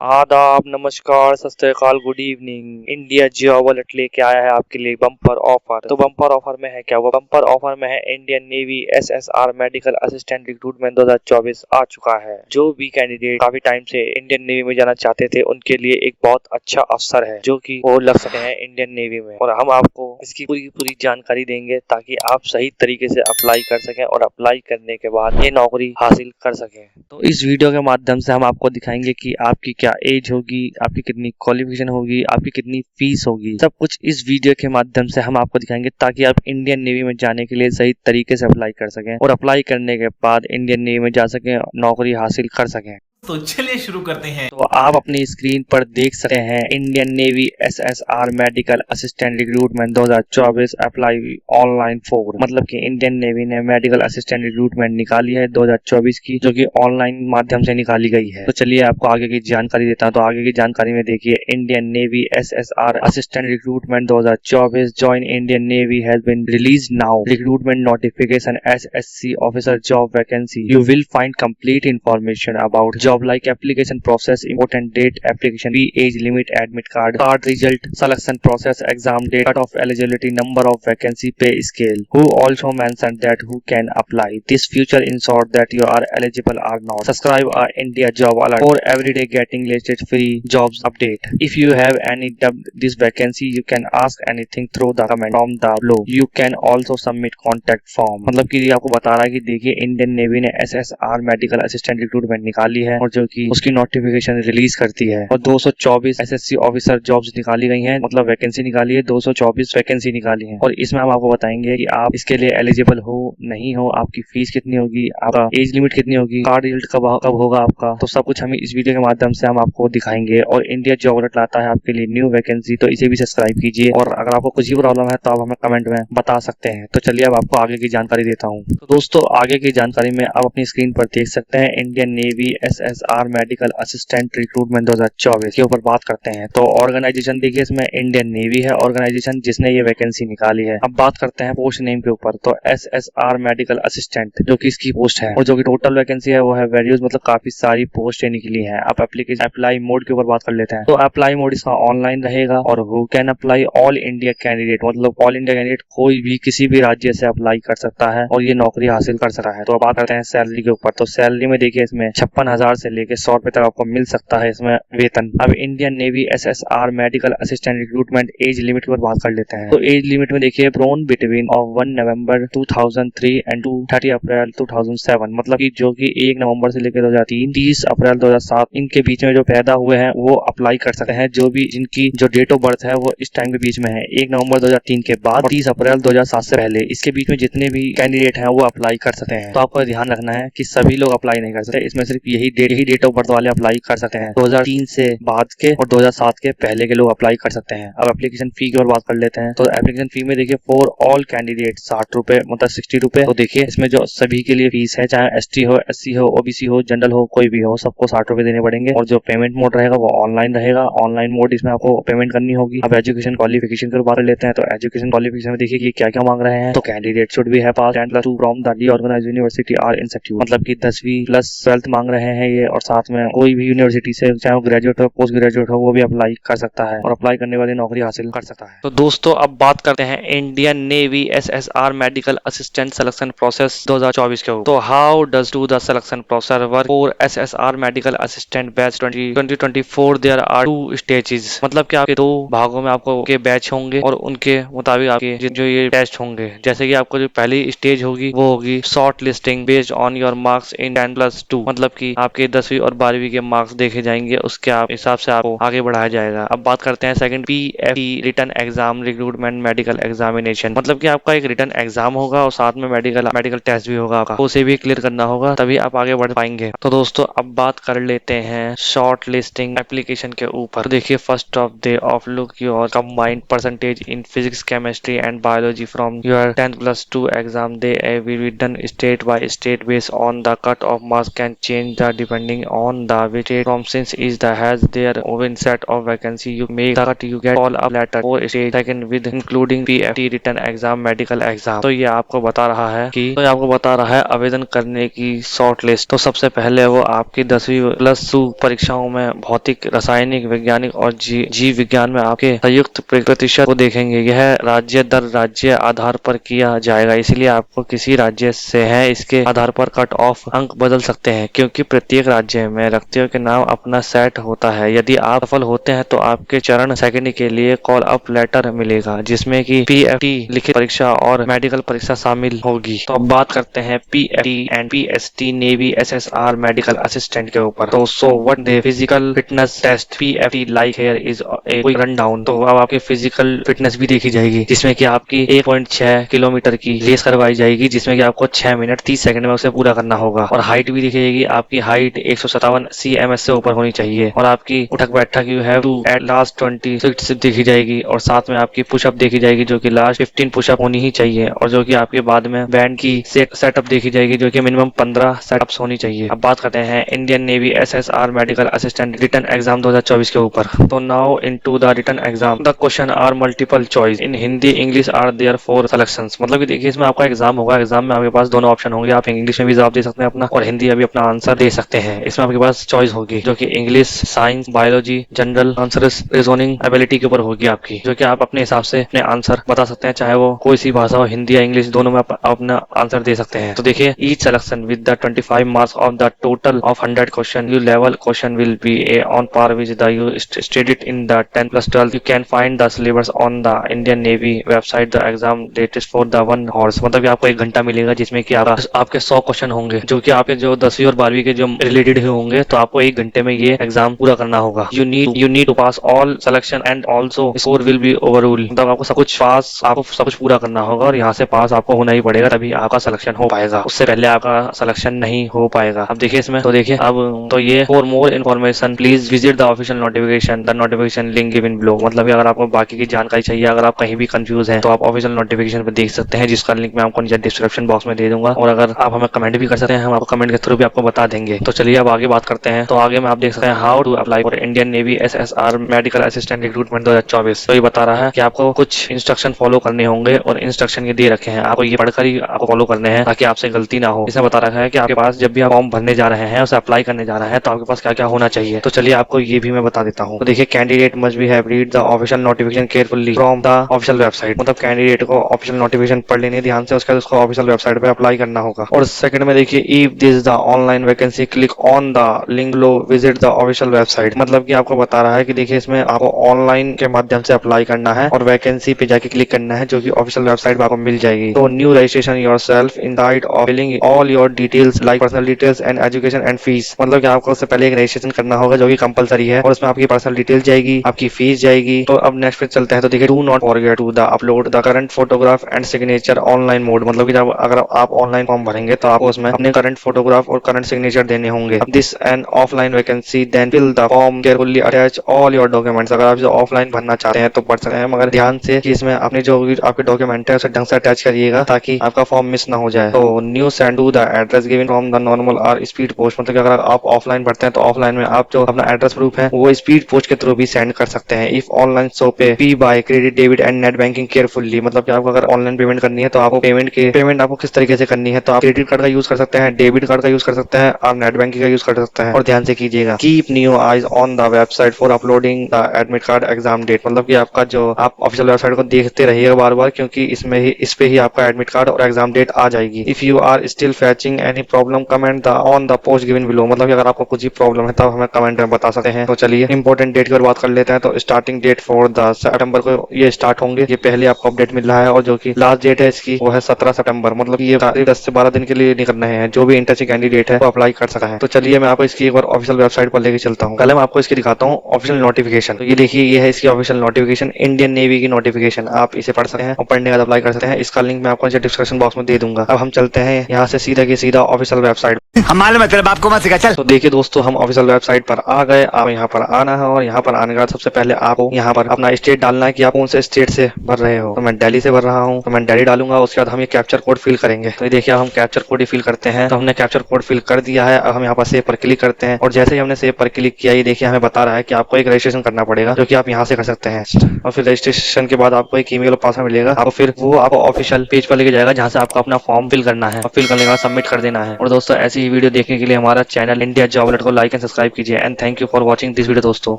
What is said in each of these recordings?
आदाब, नमस्कार, सत श्री अकाल, गुड इवनिंग। इंडिया जियो वॉलेट लेके आया है आपके लिए बम्पर ऑफर। तो बम्पर ऑफर में है क्या? वो बम्पर ऑफर में है Indian navy SSR medical assistant recruitment 2024 आ चुका है। जो भी कैंडिडेट काफी टाइम से इंडियन नेवी में जाना चाहते थे उनके लिए एक बहुत अच्छा अवसर है जो कि वो लग सकते हैं इंडियन नेवी में। और हम आपको इसकी पूरी जानकारी देंगे ताकि आप सही तरीके से अप्लाई कर सकें और अप्लाई करने के बाद ये नौकरी हासिल कर सकें। तो इस वीडियो के माध्यम से हम आपको दिखाएंगे कि आपकी क्या एज होगी, आपकी कितनी क्वालिफिकेशन होगी, आपकी कितनी फीस होगी। सब कुछ इस वीडियो के माध्यम से हम आपको दिखाएंगे ताकि आप इंडियन नेवी में जाने के लिए सही तरीके से अप्लाई कर सकें और अप्लाई करने के बाद इंडियन नेवी में जा सकें, नौकरी हासिल कर सकें। तो चलिए शुरू करते हैं। तो आप अपनी स्क्रीन पर देख सकते हैं Indian navy SSR medical assistant recruitment 2024 apply online for. मतलब कि इंडियन नेवी ने मेडिकल असिस्टेंट रिक्रूटमेंट निकाली है 2024 की, जो कि ऑनलाइन माध्यम से निकाली गई है। तो चलिए आपको आगे की जानकारी देता हूँ। तो आगे की जानकारी में देखिए, Indian navy SSR assistant recruitment 2024 join Indian navy has been release now. Recruitment notification SSC officer job vacancy. You will find complete information about job like application process, important date, application fee, age limit, admit card result, selection process, exam date, cut off eligibility, number of vacancy, pay scale. Who also mentioned that who can apply. This feature ensure that you are eligible or not. Subscribe our India Job Alert for everyday getting latest free jobs update. If you have any doubt this vacancy, you can ask anything through the comment from the below. You can also submit contact form. मतलब कि ये आपको बता रहा है कि देखिए Indian navy ने एसएसआर मेडिकल असिस्टेंट रिक्रूटमेंट निकाली है और जो कि उसकी नोटिफिकेशन रिलीज करती है। और 224 एसएससी ऑफिसर जॉब्स निकाली गई हैं, मतलब वैकेंसी निकाली है, 224 वैकेंसी निकाली है। और इसमें हम आपको बताएंगे कि आप इसके लिए एलिजिबल हो नहीं हो, आपकी फीस कितनी होगी, आपका एज लिमिट कितनी होगी, कार्ड रिजल्ट कब होगा आपका। तो सब कुछ हमें इस वीडियो के माध्यम से हम आपको दिखाएंगे। और इंडिया जॉब अलर्ट लाता है आपके लिए न्यू वैकेंसी, तो इसे भी सब्सक्राइब कीजिए। और अगर आपको कुछ भी प्रॉब्लम है तो आप हमें कमेंट में बता सकते हैं। तो चलिए अब आपको आगे की जानकारी देता हूँ। तो दोस्तों आगे की जानकारी में आप अपनी स्क्रीन पर देख सकते हैं Indian navy SSR medical assistant recruitment 2024 के ऊपर बात करते हैं। तो ऑर्गेनाइजेशन देखिए, इसमें इंडियन नेवी है ऑर्गेनाइजेशन जिसने ये वैकेंसी निकाली है। अब बात करते हैं पोस्ट नेम के ऊपर। तो एसएसआर मेडिकल असिस्टेंट जो कि इसकी पोस्ट है और जो कि टोटल वैकेंसी है वो है वेरियस, मतलब काफी सारी पोस्टें निकली हैं। अब एप्लीकेशन अप्लाई मोड के ऊपर बात कर लेते हैं। तो अप्लाई मोड इसका ऑनलाइन रहेगा और who can apply all India candidate, मतलब ऑल इंडिया कैंडिडेट कोई भी किसी भी राज्य से अप्लाई कर सकता है और ये नौकरी हासिल कर सकता है। तो अब बात करते हैं सैलरी के ऊपर। तो सैलरी में देखिए इसमें 56,000 से लेके 100 रुपए तक आपको मिल सकता है इसमें वेतन। अब Indian navy SSR medical assistant recruitment age limit की बात कर लेते हैं। तो एज लिमिट में देखिए born between of 1 November 2003 and 30 April 2007, मतलब कि जो कि 1 नवंबर से लेकर 2003 30 अप्रैल 2007 इनके बीच में जो पैदा हुए हैं वो अप्लाई कर सकते हैं। जो भी जिनकी जो डेट ऑफ बर्थ है वो इस टाइम के बीच में है, 1 नवंबर 2003 के बाद 30 अप्रैल 2007 से पहले, इसके बीच में जितने भी कैंडिडेट हैं वो अप्लाई कर सकते हैं। तो आपको ध्यान रखना है कि सभी लोग अप्लाई नहीं कर सकते, इसमें सिर्फ यही डेट ऑफ बर्थ वाले अप्लाई कर सकते हैं। 2003 से बाद के और 2007 के पहले के लोग अप्लाई कर सकते हैं। अब एप्लीकेशन फी की और बात कर लेते हैं। तो एप्लीकेशन फी में देखिए फॉर ऑल कैंडिडेट 60 रुपए, मतलब 60 रुपए। तो देखिए इसमें जो सभी के लिए फीस है, चाहे एसटी हो, एससी हो, ओबीसी हो, जनरल हो, कोई भी हो, सबको 60 रुपए देने पड़ेंगे। और जो पेमेंट मोड रहेगा वो ऑनलाइन रहेगा। ऑनलाइन मोड इसमें आपको पेमेंट करनी होगी। अब एजुकेशन क्वालिफिकेशन की बात कर लेते हैं। तो एजुकेशन क्वालिफिकेशन में देखिए कि क्या क्या मांग रहे हैं। तो candidate should be have pass 10+2 from the organised university और इंस्टीट्यूट, मतलब कि 10वीं प्लस 12th मांग रहे हैं ये। और साथ में कोई भी यूनिवर्सिटी से, चाहे वो ग्रेजुएट हो, पोस्ट ग्रेजुएट हो, वो भी अप्लाई कर सकता है और अप्लाई करने वाली नौकरी हासिल कर सकता है। तो दोस्तों अब बात करते हैं Indian navy SSR medical assistant selection process 2024 के ऊपर। तो how does do the selection process work for SSR medical assistant batch 2024? There are 2 stages, मतलब कि आपके 2 भागों में आपको के बैच होंगे और उनके मुताबिक आपके जो ये टेस्ट होंगे। जैसे कि आपको जो पहली स्टेज होगी वो होगी short listing based on your marks in 10+2, मतलब कि आपके 10वीं और 12वीं के मार्क्स देखे जाएंगे, उसके हिसाब से आपको आगे बढ़ाया जाएगा। अब बात करते हैं second PFT written exam recruitment medical examination, मतलब कि आपका एक रिटन एग्जाम होगा और साथ में मेडिकल टेस्ट भी होगा आपका, उसे भी क्लियर करना होगा तभी आप आगे बढ़ पाएंगे। तो दोस्तों अब बात कर लेते हैं शॉर्ट लिस्टिंग एप्लीकेशन के ऊपर। देखिए first of day of look your combined percentage in physics, chemistry and biology from your 10+2 exam. They will be done state by state based on the cut off marks can change the depend depending on the which state from since is the has their own set of vacancy you make the cut you get call up letter or stage second with including PFT written exam medical exam। तो ये आपको बता रहा है कि आवेदन करने की शॉर्ट लिस्ट। तो सबसे पहले वो आपकी 10वीं+2 परीक्षाओं में भौतिक, रासायनिक, वैज्ञानिक और जीव विज्ञान में आपके संयुक्त प्रतिशत को देखेंगे। यह राज्य दर राज्य आधार पर किया जाएगा, इसलिए आपको किसी राज्य से है इसके आधार पर कट ऑफ अंक बदल सकते हैं, क्योंकि प्रत्येक राज्य में व्यक्तियों के नाम अपना सेट होता है। यदि आप सफल होते हैं तो आपके चरण सेकंड के लिए कॉल अप लेटर मिलेगा, जिसमें कि PFT लिखित परीक्षा और मेडिकल परीक्षा शामिल होगी। तो अब बात करते हैं PFT and PST navy SSR medical assistant के ऊपर। तो what the physical fitness test PFT like here is a quick run down. तो अब आपकी फिजिकल फिटनेस भी देखी जाएगी, जिसमें कि आपकी 1.6 किलोमीटर की रेस करवाई जाएगी, जिसमें कि आपको 6 मिनट 30 सेकंड में उसे पूरा करना होगा। और हाइट भी देखी जाएगी, आपकी हाइट 157 cms से ऊपर होनी चाहिए। और आपकी उठक बैठक you have to at least 20 देखी जाएगी। और साथ में आपकी पुशअप देखी जाएगी, जो कि लास्ट 15 पुशअप होनी ही चाहिए। और जो कि आपके बाद में बैंड की सेटअप देखी जाएगी, जो कि मिनिमम 15 सेटअप्स होनी चाहिए। अब बात करते हैं Indian navy SSR medical assistant written exam 2024 के ऊपर। तो now into the written exam the question are multiple choice in Hindi English are there for selections. मतलब कि देखिए इसमें आपका एग्जाम होगा, एग्जाम में आपके पास दोनों ऑप्शन होंगे, आप इंग्लिश में भी जवाब दे सकते हैं अपना और हिंदी में भी अपना आंसर दे सकते हैं। इसमें आपके पास चॉइस होगी, जो कि English, science, biology, general answers, reasoning ability के ऊपर होगी आपकी, जो कि आप अपने हिसाब से अपने आंसर बता सकते हैं, चाहे वो कोई सी भाषा हो, हिंदी या इंग्लिश, दोनों में आप अपना आंसर दे सकते हैं। तो देखिए each selection with the 25 marks of the total of 100 question you level question will be A on par with the you studied in the 10+12। You can find the syllabus on the Indian Navy website। The exam date is for the 1 hours। मतलब कि आपको 1 घंटा मिलेगा, जिसमें कि आपके 100 question होंगे, जो कि आपके जो 10वीं और 12वीं के जो रिलेटेड होंगे। तो आपको 1 घंटे में ये एग्जाम पूरा करना होगा। You need to pass all selection and also score will be overall। मतलब आपको सब कुछ पूरा करना होगा और यहाँ से पास आपको होना ही पड़ेगा, तभी आपका सिलेक्शन हो पाएगा। उससे पहले आपका सिलेक्शन नहीं हो पाएगा। अब देखिए इसमें, तो देखिए अब तो ये for more information please visit the official notification the notification link given below. मतलब कि अगर आपको बाकी की जानकारी चाहिए, अगर आप कहीं भी कंफ्यूज हैं, तो आप ऑफिशियल नोटिफिकेशन पे देख सकते हैं, जिसका लिंक मैं आपको नीचे डिस्क्रिप्शन बॉक्स में दे दूंगा। और अगर आप हमें कमेंट भी कर सकते हैं, हम आपको कमेंट के थ्रू भी आपको बता देंगे। तो चलिए अब आगे बात करते हैं। तो आगे में आप देख सकते हैं how to apply for Indian navy SSR medical assistant recruitment 2024। तो ये बता रहा है कि आपको कुछ इंस्ट्रक्शन फॉलो करने होंगे और इंस्ट्रक्शन ये दे रखे हैं, आपको ये पढ़कर ही आपको फॉलो करने हैं, ताकि आपसे गलती ना हो। इसमें बता रखा है कि आपके पास जब भी आप फॉर्म भरने जा रहे हैं, उसे अप्लाई करने जा रहे हैं, तो आपके पास क्या क्या होना चाहिए। तो चलिए आपको ये भी मैं बता देता हूँ। तो देखिए candidate must be have read the official notification carefully from the official website. मतलब कैंडिडेट को ऑफिशियल नोटिफिकेशन पढ़ लेने ध्यान से, उसके बाद उसको ऑफिशियल वेबसाइट पे अप्लाई करना होगा। और सेकंड में देखिए if this is the online vacancy click on the link low visit the official website. मतलब कि आपको बता रहा है कि देखिए इसमें आपको ऑनलाइन के माध्यम से अप्लाई करना है और वैकेंसी पे जाके क्लिक करना है, जो कि ऑफिशियल वेबसाइट पे आपको मिल जाएगी। तो new registration yourself in diet of filling all your details like personal details and education and fees. मतलब कि आपको उससे पहले एक रजिस्ट्रेशन करना होगा, जो कि कंपलसरी है, और उसमें आपकी पर्सनल डिटेल जाएगी, आपकी फीस जाएगी। तो अब नेक्स्ट पे चलते हैं। तो देखिए do not forget to the upload the current photograph and signature online mode. मतलब कि जब अगर आप ऑनलाइन फॉर्म भरेंगे तो आपको उसमें अपने करंट फोटोग्राफ और करंट सिग्नेचर देने होंगे। This an offline vacancy then fill the form carefully attach all your documents. अगर आप जो ऑफलाइन भरना चाहते हैं तो भर सकते हैं, मगर ध्यान से कि इसमें आपने जो आपके डॉक्यूमेंट है उसे ढंग से अटैच करिएगा, ताकि आपका फॉर्म मिस ना हो जाए। तो new send to the address given from the normal और स्पीड पोस्ट। मतलब कि अगर आप ऑफलाइन भरते हैं तो ऑफलाइन में आप जो अपना एड्रेस प्रूफ है वो स्पीड पोस्ट के थ्रू भी सेंड कर सकते हैं। इफ ऑनलाइन सो पे by credit debit and net banking carefully. मतलब कि आपको अगर ऑनलाइन पेमेंट करनी है तो आपको पेमेंट आपको किस तरीके से करनी है, तो आप क्रेडिट कार्ड का यूज कर सकते हैं, डेबिट कार्ड का यूज कर सकते हैं और नेट बैंकिंग का यूज कर सकते हैं। और ध्यान से कीजिएगा keep new eyes on the website for uploading the admit card exam date. मतलब कि आपका जो आप ऑफिशियल वेबसाइट को देखते रहिएगा बार बार, क्योंकि इस पे ही आपका एडमिट कार्ड और एग्जाम डेट आ जाएगी। If you are still facing any problem comment the on the post given below. मतलब कि अगर आपको कुछ ही प्रॉब्लम है तब हमें कमेंट में बता सकते हैं। तो चलिए इंपॉर्टेंट डेट की बात कर लेते हैं। तो starting date for the September को ये स्टार्ट होंगे, ये पहले आपको अपडेट मिल रहा है। और जो कि लास्ट डेट है इसकी वो है 17 सितंबर। मतलब ये 10 से 12 दिन के लिए नहीं करना है, जो भी इंटरेस्टेड कैंडिडेट है वो अप्लाई कर सकता है। तो चलिए मैं आपको इसकी एक बार ऑफिशियल वेबसाइट पर लेके चलता हूँ। पहले मैं आपको इसकी दिखाता हूँ ऑफिशियल नोटिफिकेशन। तो ये देखिए ये है इसकी ऑफिशियल नोटिफिकेशन, इंडियन नेवी की नोटिफिकेशन। आप इसे पढ़ सकते हैं और पढ़ने के बाद अप्लाई कर सकते हैं। इसका लिंक मैं आपको डिस्क्रिप्शन बॉक्स में दे दूंगा। अब हम चलते हैं यहाँ से सीधा की सीधा ऑफिशियल वेबसाइट। हमारे मतलब आपको मत सिखा चल। तो देखिए दोस्तों हम ऑफिशियल वेबसाइट पर आ गए। आप यहाँ पर आना है और यहाँ पर आने के बाद सबसे पहले आपको यहाँ पर अपना स्टेट डालना है कि आप कौन से स्टेट से भर रहे हो। तो मैं दिल्ली से भर रहा हूँ, तो मैं दिल्ली डालूंगा। उसके बाद हम ये कैप्चर कोड फिल करेंगे। तो देखिए हम कैप्चर कोड ही फिल करते हैं। तो हमने कैप्चर कोड फिल कर दिया है। अब हम यहाँ पर सेव पर क्लिक करते हैं और जैसे ही हमने सेव पर क्लिक किया, ये देखिए हमें बता रहा है कि आपको एक रजिस्ट्रेशन करना पड़ेगा, जो कि आप यहाँ से कर सकते हैं। और फिर रजिस्ट्रेशन के बाद आपको एक ईमेल और पासवर्ड मिलेगा, आपको फिर वो आपको ऑफिशियल पेज पर लेके जाएगा, जहाँ से आपको अपना फॉर्म फिल करना है और फिल करने के बाद सबमिट कर देना है। और दोस्तों ऐसी ही वीडियो देखने के लिए हमारा चैनल इंडिया जॉब अलर्ट को लाइक एंड सब्सक्राइब कीजिए। And thank you for watching this video दोस्तों।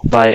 बाय।